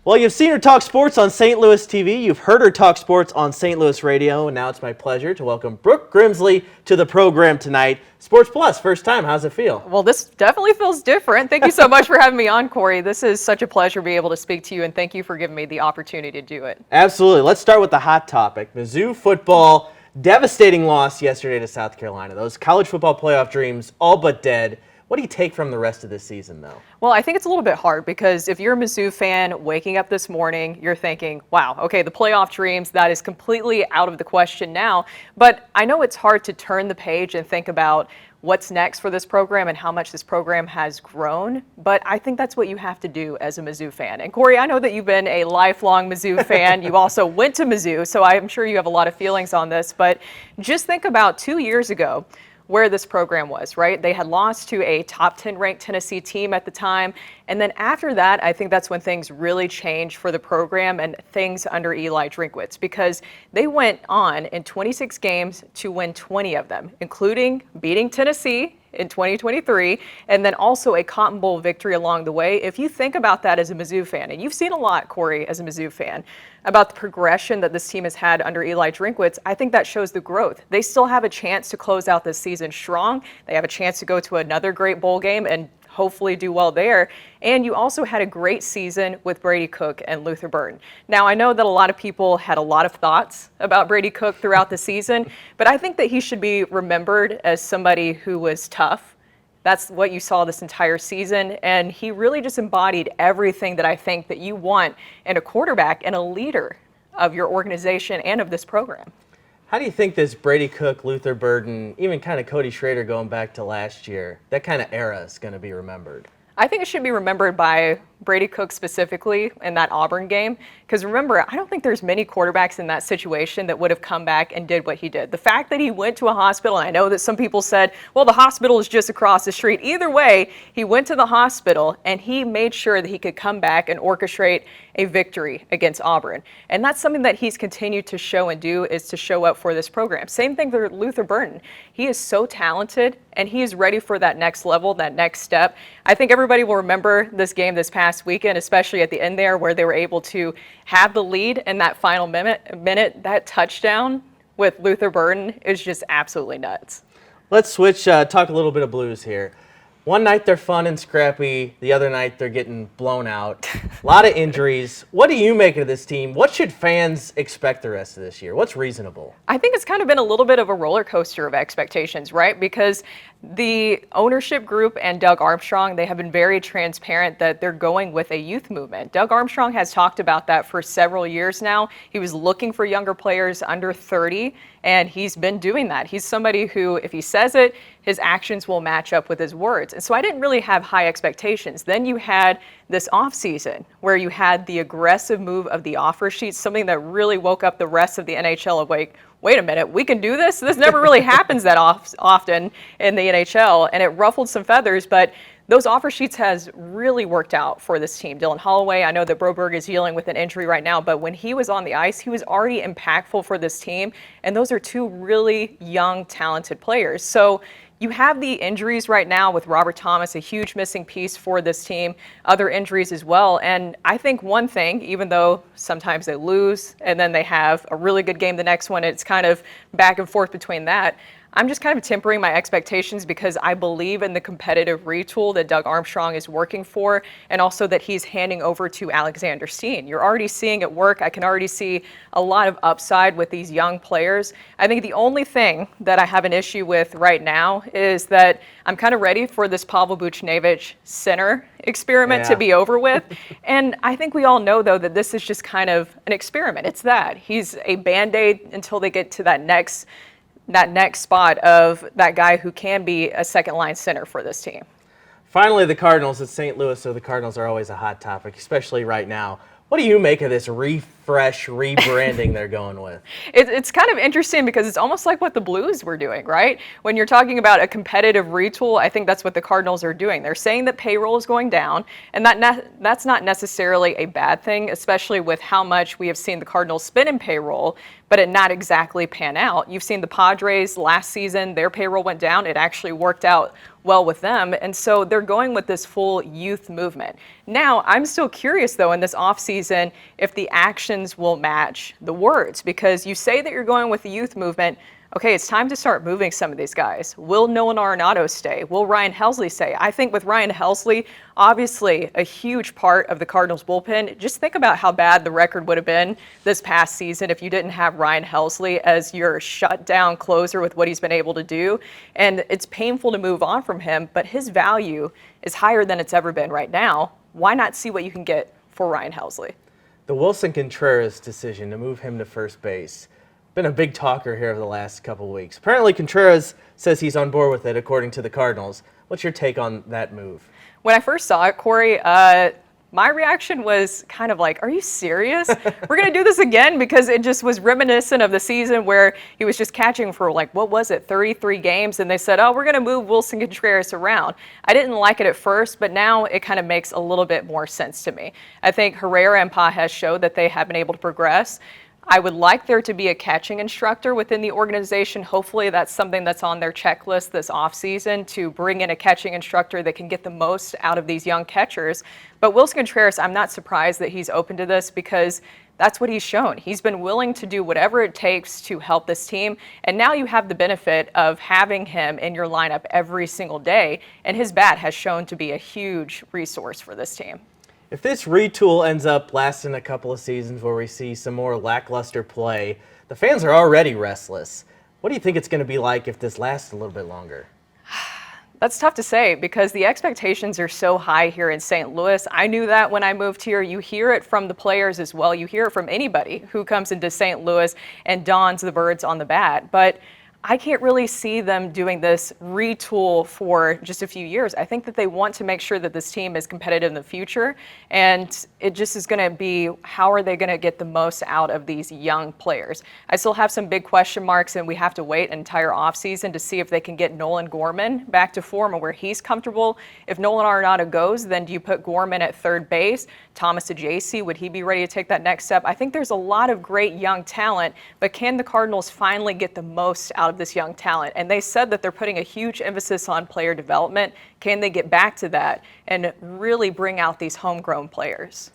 Well, you've seen her talk sports on St. Louis TV. You've heard her talk sports on St. Louis radio. And now it's my pleasure to welcome Brooke Grimsley to the program tonight. Sports Plus, first time. How's it feel? Well, this definitely feels different. Thank you so much for having me on, Corey. This is such a pleasure to be able to speak to you, and thank you for giving me the opportunity to do it. Absolutely. Let's start with the hot topic. Mizzou football, devastating loss yesterday to South Carolina. Those college football playoff dreams all but dead. What do you take from the rest of this season, though? Well, I think it's a little bit hard because if you're a Mizzou fan waking up this morning, you're thinking, wow, okay, the playoff dreams, that is completely out of the question now. But I know it's hard to turn the page and think about what's next for this program and how much this program has grown. But I think that's what you have to do as a Mizzou fan. And Corey, I know that you've been a lifelong Mizzou fan. You also went to Mizzou, so I'm sure you have a lot of feelings on this. But just think about 2 years ago, where this program was, right? They had lost to a top 10 ranked Tennessee team at the time. And then after that, I think that's when things really changed for the program and things under Eli Drinkwitz, because they went on in 26 games to win 20 of them, including beating Tennessee in 2023, and then also a Cotton Bowl victory along the way. If you think about that as a Mizzou fan, and you've seen a lot, Corey, as a Mizzou fan, about the progression that this team has had under Eli Drinkwitz, I think that shows the growth. They still have a chance to close out this season strong. They have a chance to go to another great bowl game and hopefully do well there. And you also had a great season with Brady Cook and Luther Burden. Now, I know that a lot of people had a lot of thoughts about Brady Cook throughout the season, but I think that he should be remembered as somebody who was tough. That's what you saw this entire season, and he really just embodied everything that I think that you want in a quarterback and a leader of your organization and of this program. How do you think this Brady Cook, Luther Burden, even kind of Cody Schrader going back to last year, that kind of era is going to be remembered? I think it should be remembered by Brady Cook specifically in that Auburn game. Because remember, I don't think there's many quarterbacks in that situation that would have come back and did what he did. The fact that he went to a hospital, and I know that some people said, well, the hospital is just across the street. Either way, he went to the hospital and he made sure that he could come back and orchestrate a victory against Auburn. And that's something that he's continued to show and do, is to show up for this program. Same thing for Luther Burden. He is so talented and he is ready for that next level, that next step. I think everybody will remember this game this past weekend, especially at the end there where they were able to have the lead in that final minute. That touchdown with Luther Burden is just absolutely nuts. Let's switch, talk a little bit of Blues here. One night they're fun and scrappy. The other night they're getting blown out. A lot of injuries. What do you make of this team? What should fans expect the rest of this year? What's reasonable? I think it's kind of been a little bit of a roller coaster of expectations, right? Because the ownership group and Doug Armstrong, they have been very transparent that they're going with a youth movement. Doug Armstrong has talked about that for several years now. He was looking for younger players under 30, and he's been doing that. He's somebody who, if he says it, his actions will match up with his words. And so I didn't really have high expectations. Then you had this offseason where you had the aggressive move of the offer sheet, something that really woke up the rest of the NHL awake. Wait a minute, we can do this? This never really happens that often in the NHL, and it ruffled some feathers, but those offer sheets has really worked out for this team. Dylan Holloway, I know that Broberg is dealing with an injury right now, but when he was on the ice, he was already impactful for this team, and those are two really young, talented players. So you have the injuries right now with Robert Thomas, a huge missing piece for this team, other injuries as well. And I think one thing, even though sometimes they lose and then they have a really good game the next one, it's kind of back and forth between that. I'm just kind of tempering my expectations because I believe in the competitive retool that Doug Armstrong is working for, and also that he's handing over to Alexander Steen. You're already seeing it work. I can already see a lot of upside with these young players. I think the only thing that I have an issue with right now is that I'm kind of ready for this Pavel Buchnevich center experiment to be over with. And I think we all know, though, that this is just kind of an experiment. It's that. He's a Band-Aid until they get to that next spot of that guy who can be a second-line center for this team. Finally, the Cardinals. It's St. Louis, so the Cardinals are always a hot topic, especially right now. What do you make of this refresh, rebranding they're going with? It's kind of interesting because it's almost like what the Blues were doing, right? When you're talking about a competitive retool, I think that's what the Cardinals are doing. They're saying that payroll is going down, and that's not necessarily a bad thing, especially with how much we have seen the Cardinals spend in payroll, but it not exactly pan out. You've seen the Padres last season, their payroll went down. It actually worked out well with them, and so they're going with this full youth movement. Now, I'm still curious, though, in this offseason offseason if the actions will match the words. Because you say that you're going with the youth movement. Okay, it's time to start moving some of these guys. Will Nolan Arenado stay? Will Ryan Helsley stay? I think with Ryan Helsley, obviously a huge part of the Cardinals bullpen. Just think about how bad the record would have been this past season if you didn't have Ryan Helsley as your shutdown closer with what he's been able to do. And it's painful to move on from him, but his value is higher than it's ever been right now. Why not see what you can get for Ryan Helsley? The Wilson Contreras decision to move him to first base. Been a big talker here over the last couple of weeks. Apparently Contreras says he's on board with it, according to the Cardinals. What's your take on that move? When I first saw it, Corey, my reaction was kind of like, are you serious? We're going to do this again? Because it just was reminiscent of the season where he was just catching for, like, what was it, 33 games, and they said, oh, we're going to move Wilson Contreras around. I didn't like it at first, but now it kind of makes a little bit more sense to me. I think Herrera and Pages showed that they have been able to progress. I would like there to be a catching instructor within the organization. Hopefully that's something that's on their checklist this offseason, to bring in a catching instructor that can get the most out of these young catchers. But Wilson Contreras, I'm not surprised that he's open to this, because that's what he's shown. He's been willing to do whatever it takes to help this team. And now you have the benefit of having him in your lineup every single day. And his bat has shown to be a huge resource for this team. If this retool ends up lasting a couple of seasons where we see some more lackluster play, the fans are already restless. What do you think it's going to be like if this lasts a little bit longer? That's tough to say, because the expectations are so high here in St. Louis. I knew that when I moved here. You hear it from the players as well. You hear it from anybody who comes into St. Louis and dons the birds on the bat. But I can't really see them doing this retool for just a few years. I think that they want to make sure that this team is competitive in the future, and it just is going to be, how are they going to get the most out of these young players? I still have some big question marks, and we have to wait an entire offseason to see if they can get Nolan Gorman back to form and where he's comfortable. If Nolan Arenado goes, then do you put Gorman at third base? Thomas Ajayci, would he be ready to take that next step? I think there's a lot of great young talent, but can the Cardinals finally get the most out of this young talent? And they said that they're putting a huge emphasis on player development. Can they get back to that and really bring out these homegrown players?